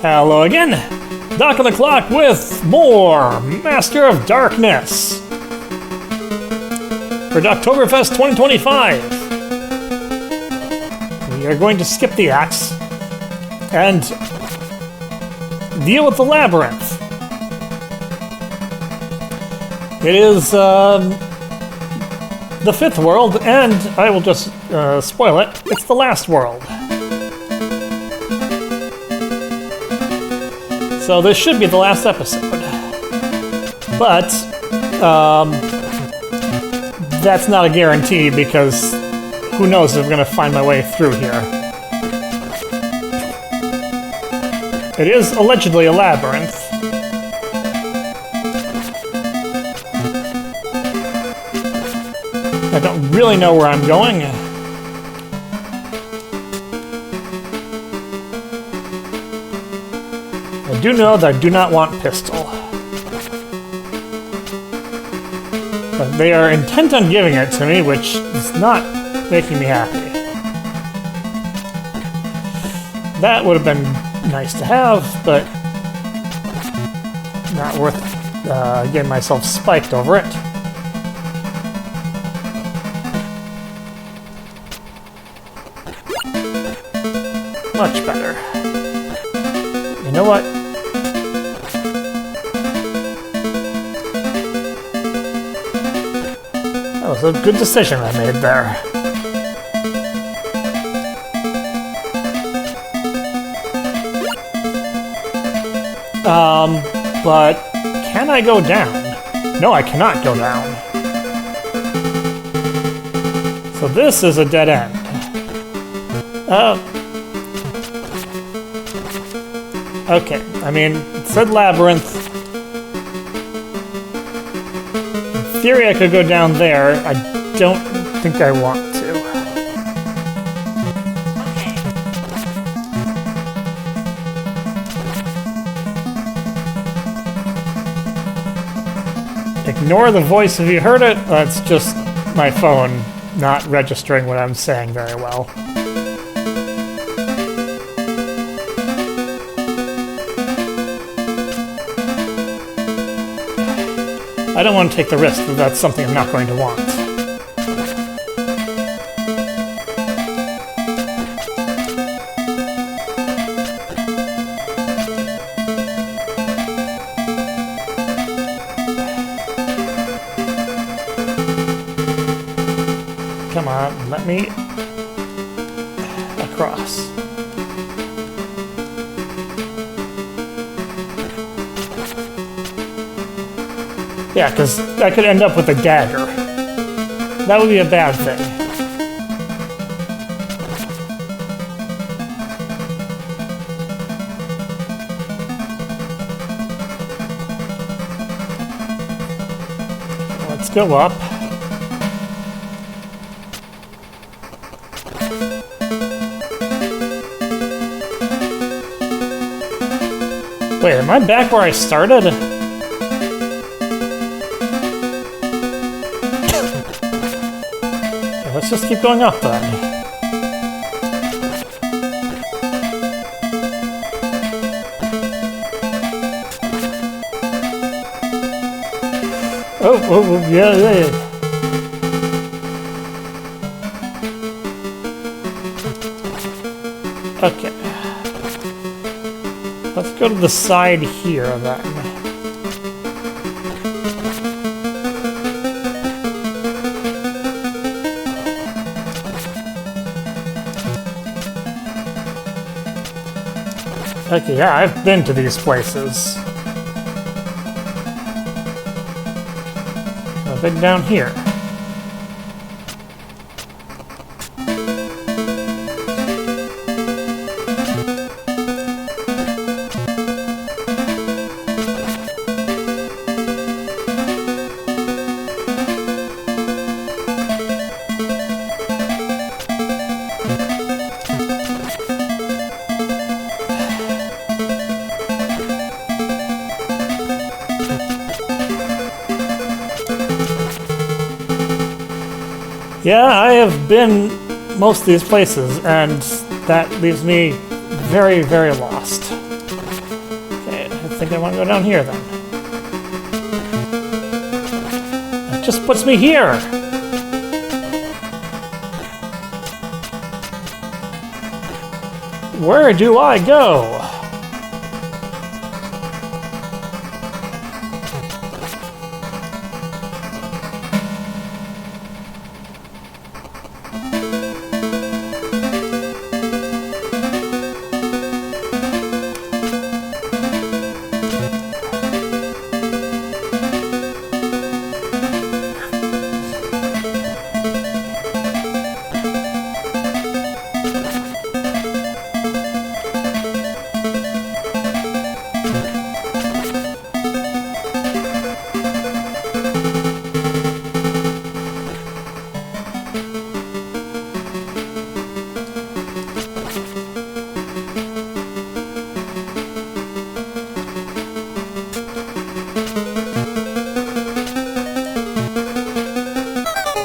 Hello again! Doc on the clock with more Master of Darkness for Doctoberfest 2025. We are going to skip the acts and deal with the labyrinth. It is the fifth world, and I will just spoil it. It's the last world. So this should be the last episode. But that's not a guarantee because who knows if I'm going to find my way through here. It is allegedly a labyrinth. I don't really know where I'm going. I do know that I do not want pistol. But they are intent on giving it to me, which is not making me happy. That would have been nice to have, but not worth getting myself spiked over it. Much better. You know what? That was a good decision I made there. But can I go down? No, I cannot go down. So this is a dead end. Okay, I mean, it said labyrinth. In theory, I could go down there. I don't think I want to. Okay. Ignore the voice if you heard it. That's just my phone not registering what I'm saying very well. I don't want to take the risk that that's something I'm not going to want. Come on, let me across. Yeah, because I could end up with a dagger. That would be a bad thing. Let's go up. Wait, am I back where I started? Let's just keep going up then. Oh, yeah. Okay. Let's go to the side here then. Okay, yeah, I've been to these places. I've been down here. Yeah, I have been most of these places, and that leaves me very, very lost. think I want to go down here then. It just puts me here. Where do I go?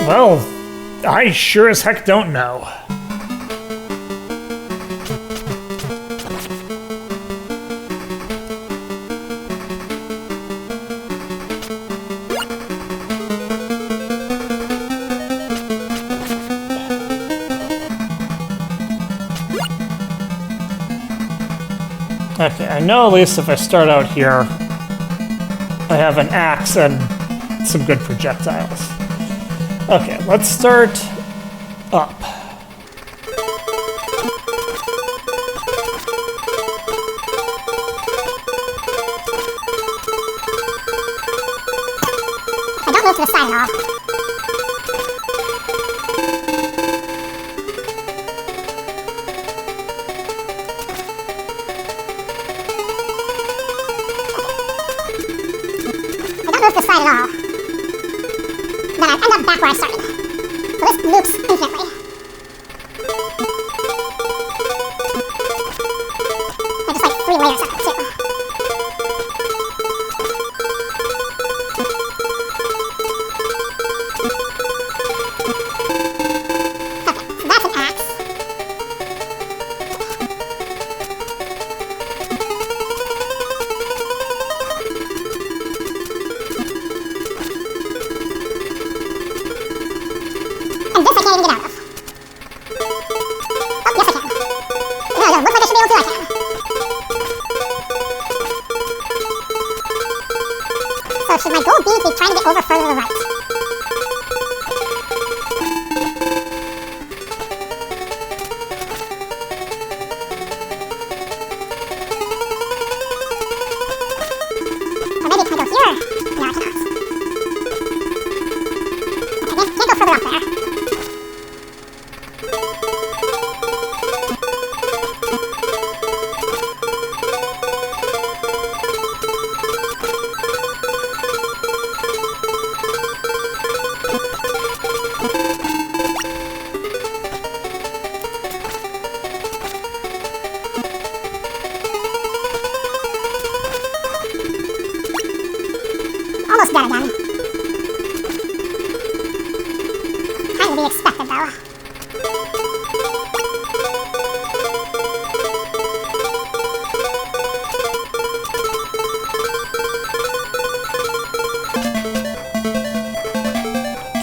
Well, I sure as heck don't know. Okay, I know at least if I start out here, I have an axe and some good projectiles. Okay, let's start up. I don't move to the side at all. At all. Then I end up back where I started. So this loops infinitely. There's just like 3 layers of it too. Okay, so that's an axe. And this I can't even get out of. Oh, yes I can. No, it doesn't look like I should be able to, I can. So should my goal be to be trying to get over further to the right? Or maybe can I go here? No, I cannot. Okay, can't go further up there. Almost done again. Kind of be expected, though.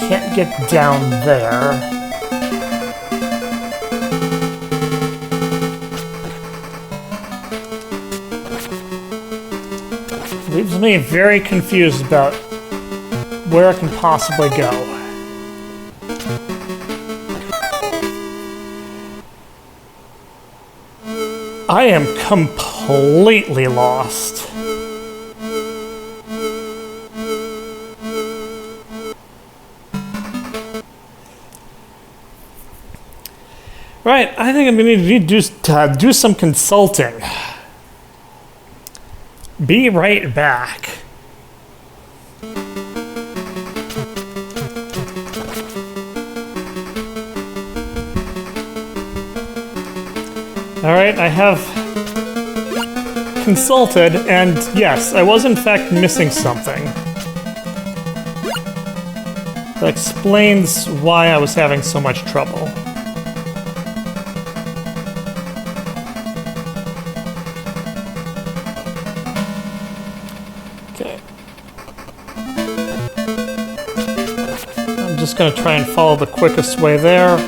Can't get down there. Leaves me very confused about where I can possibly go. I am completely lost. Right, I think I'm going to need to do some consulting. Be right back. Alright, I have consulted, and yes, I was in fact missing something. That explains why I was having so much trouble. just gonna try and follow the quickest way there.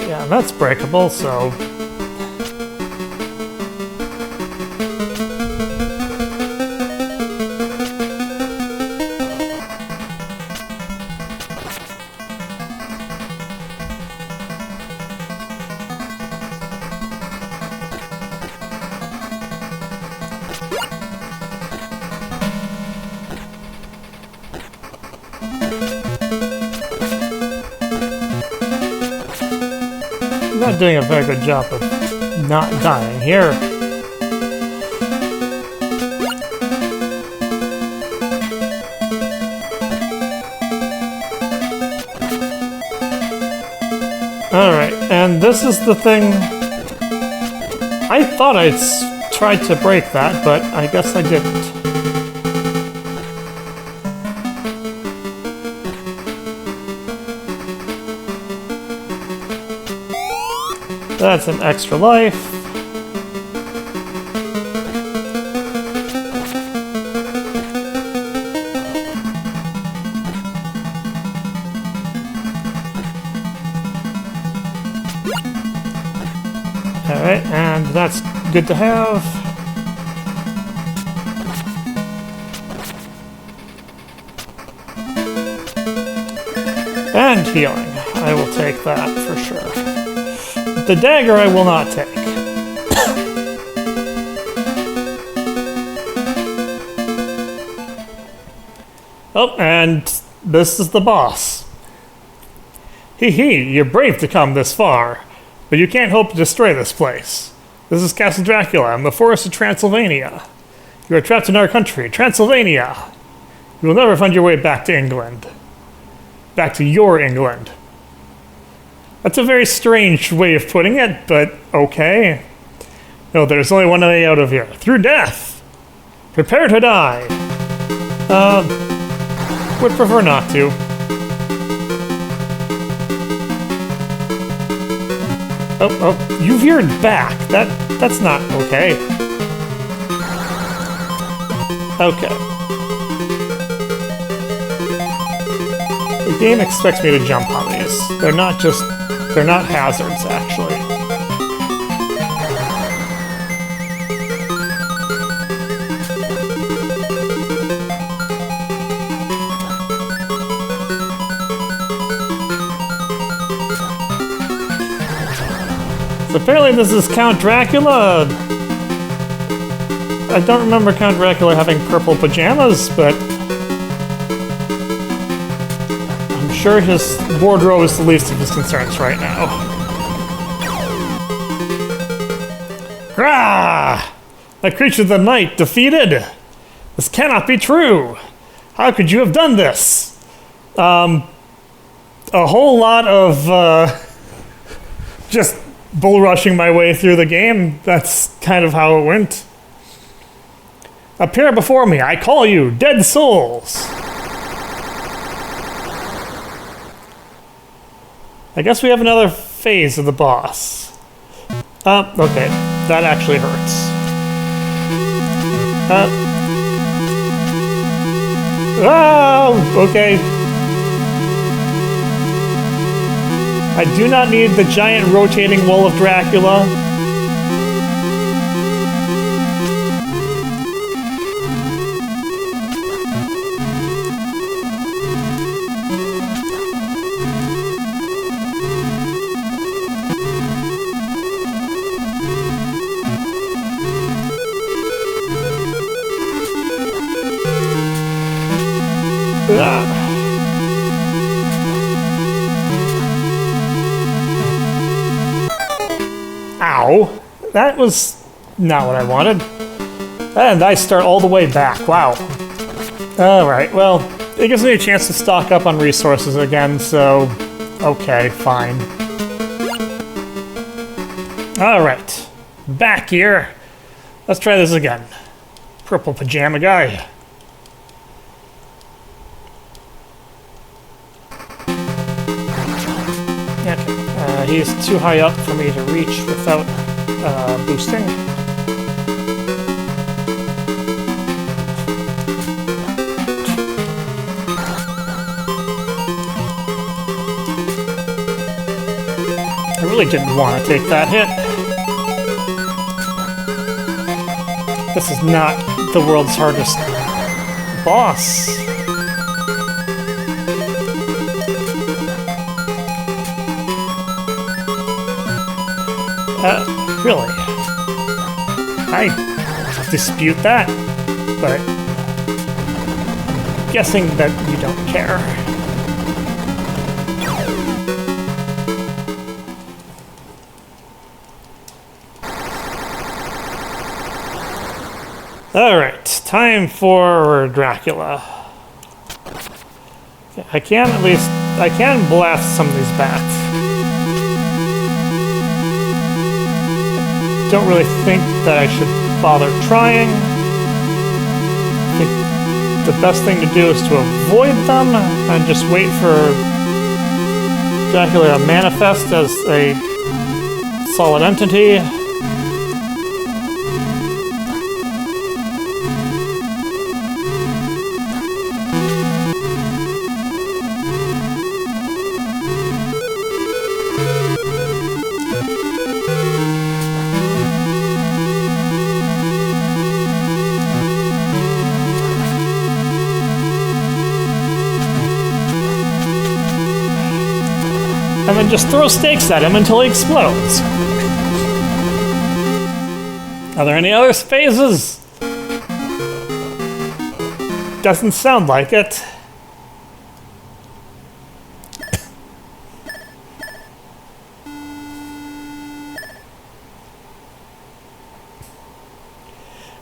Yeah, that's breakable, so... I'm not doing a very good job of not dying here. Alright, and this is the thing... I thought I'd tried to break that, but I guess I didn't. That's an extra life. Alright, and that's good to have. And healing. I will take that for sure. The dagger I will not take. Oh, and this is the boss. Hee hee, you're brave to come this far, but you can't hope to destroy this place. This is Castle Dracula in the forest of Transylvania. You are trapped in our country, Transylvania. You will never find your way back to England. Back to your England. That's a very strange way of putting it, but okay. No, there's only one way out of here. Through death! Prepare to die! Would prefer not to. Oh, you veered back. That's not okay. Okay. The game expects me to jump on these. They're not hazards, actually. So apparently this is Count Dracula. I don't remember Count Dracula having purple pajamas, but I'm sure his wardrobe is the least of his concerns right now. Grah! A creature of the night defeated! This cannot be true! How could you have done this? A whole lot of, just bull rushing my way through the game. That's kind of how it went. Appear before me, I call you, dead souls! I guess we have another phase of the boss. Okay, that actually hurts. Okay. I do not need the giant rotating wall of Dracula. Ow! That was not what I wanted. And I start all the way back. Wow. Alright, well, it gives me a chance to stock up on resources again, so Okay, fine. Alright. Back here. Let's try this again. Purple pajama guy. Okay. He's too high up for me to reach without boosting. I really didn't want to take that hit. This is not the world's hardest boss. Really? I dispute that, but guessing that you don't care. Alright, time for Dracula. I can blast some of these bats. Don't really think that I should bother trying. I think the best thing to do is to avoid them and just wait for Dracula to manifest as a solid entity. And then just throw stakes at him until he explodes. Are there any other phases? Doesn't sound like it.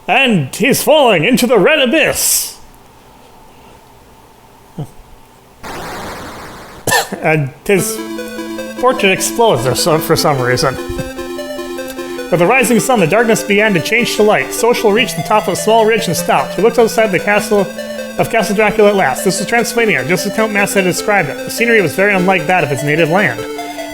And he's falling into the red abyss. And his portrait explodes for some reason. With the rising sun, the darkness began to change to light. Social reached the top of a small ridge and stopped. He looked outside the castle of Castle Dracula at last. This was Transylvania, just as Count Massen had described it. The scenery was very unlike that of its native land.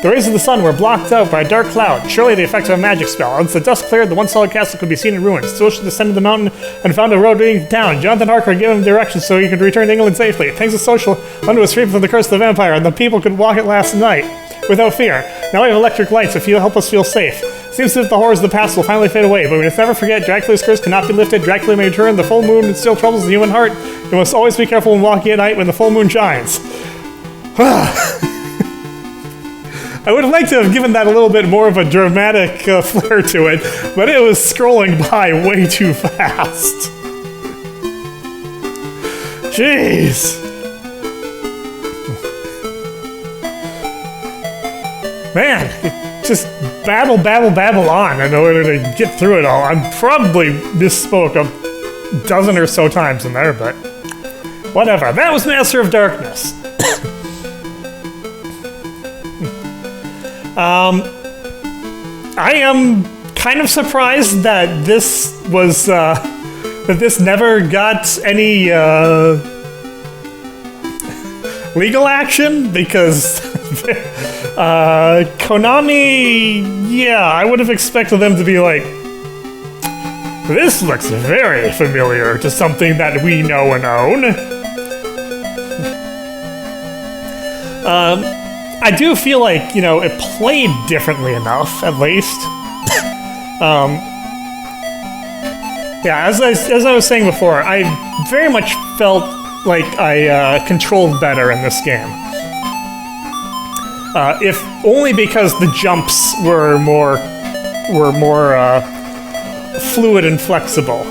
The rays of the sun were blocked out by a dark cloud, surely the effect of a magic spell. Once the dust cleared, the one solid castle could be seen in ruins. Social descended the mountain and found a road leading to town. Jonathan Harker had given him directions so he could return to England safely. Thanks to Social, London was free from the curse of the vampire, and the people could walk it last night without fear. Now we have electric lights to help us feel safe. Seems as if the horrors of the past will finally fade away, but we must never forget Dracula's curse cannot be lifted. Dracula may return. The full moon still troubles the human heart. You must always be careful when walking at night when the full moon shines. I would have liked to have given that a little bit more of a dramatic flair to it, but it was scrolling by way too fast. Jeez. Man, just babble on in order to get through it all. I probably misspoke a dozen or so times in there, but whatever. That was Master of Darkness. I am kind of surprised that this was, that this never got any, legal action, because, Konami, yeah, I would have expected them to be like, this looks very familiar to something that we know and own. I do feel like, you know, it played differently enough, at least. Yeah, as I was saying before, I very much felt like I controlled better in this game. If only because the jumps were more fluid and flexible.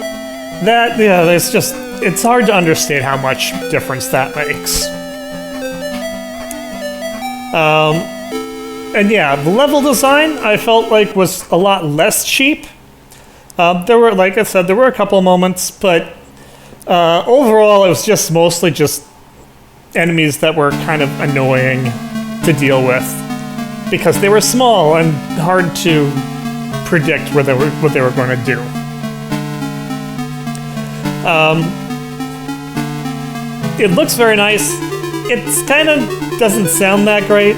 That, yeah, it's hard to understate how much difference that makes. And yeah, the level design I felt like was a lot less cheap. There were, like I said, there were a couple of moments, but overall it was just mostly just enemies that were kind of annoying. to deal with because they were small and hard to predict what they were going to do. It looks very nice. It's kind of doesn't sound that great.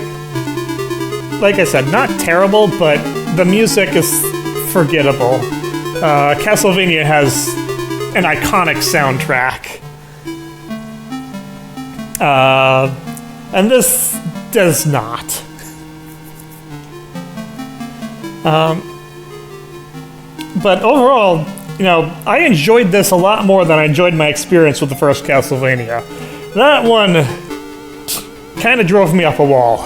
Like I said, not terrible, but the music is forgettable. Castlevania has an iconic soundtrack. And this does not. But overall, you know, I enjoyed this a lot more than I enjoyed my experience with the first Castlevania. That one kind of drove me up a wall.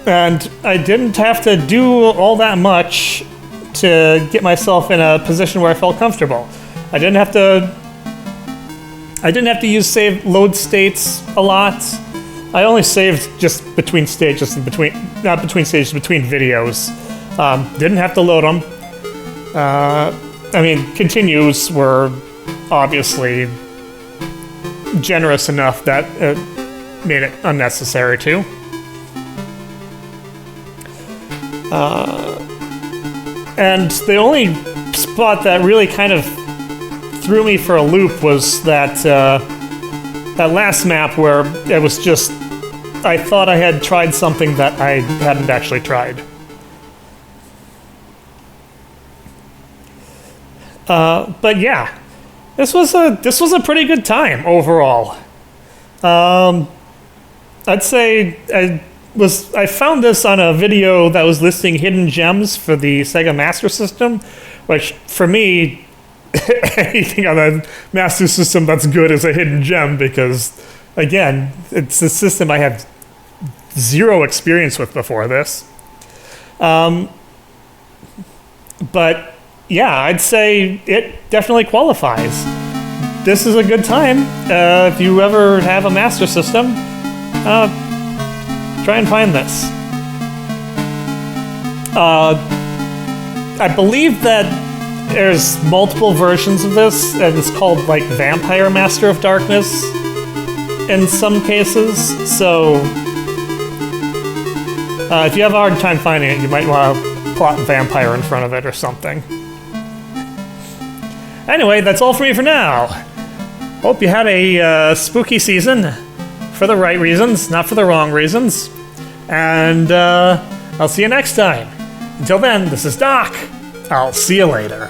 And I didn't have to do all that much to get myself in a position where I felt comfortable. I didn't have to use save load states a lot. I only saved just between stages and not between stages, between videos. Didn't have to load them. I mean, continues were obviously generous enough that it made it unnecessary to. And the only spot that really kind of threw me for a loop was that last map where it was just, I thought I had tried something that I hadn't actually tried. But yeah, this was a pretty good time overall. I'd say I found this on a video that was listing hidden gems for the Sega Master System, which for me, anything on the Master System that's good is a hidden gem because, again, it's a system I have zero experience with before this. But yeah, I'd say it definitely qualifies. This is a good time. If you ever have a Master System, try and find this. I believe that there's multiple versions of this, and it's called like Vampire Master of Darkness in some cases. So if you have a hard time finding it, you might want to plot vampire in front of it or something. Anyway, that's all for me for now. Hope you had a spooky season for the right reasons, not for the wrong reasons. And I'll see you next time. Until then, this is Doc. I'll see you later.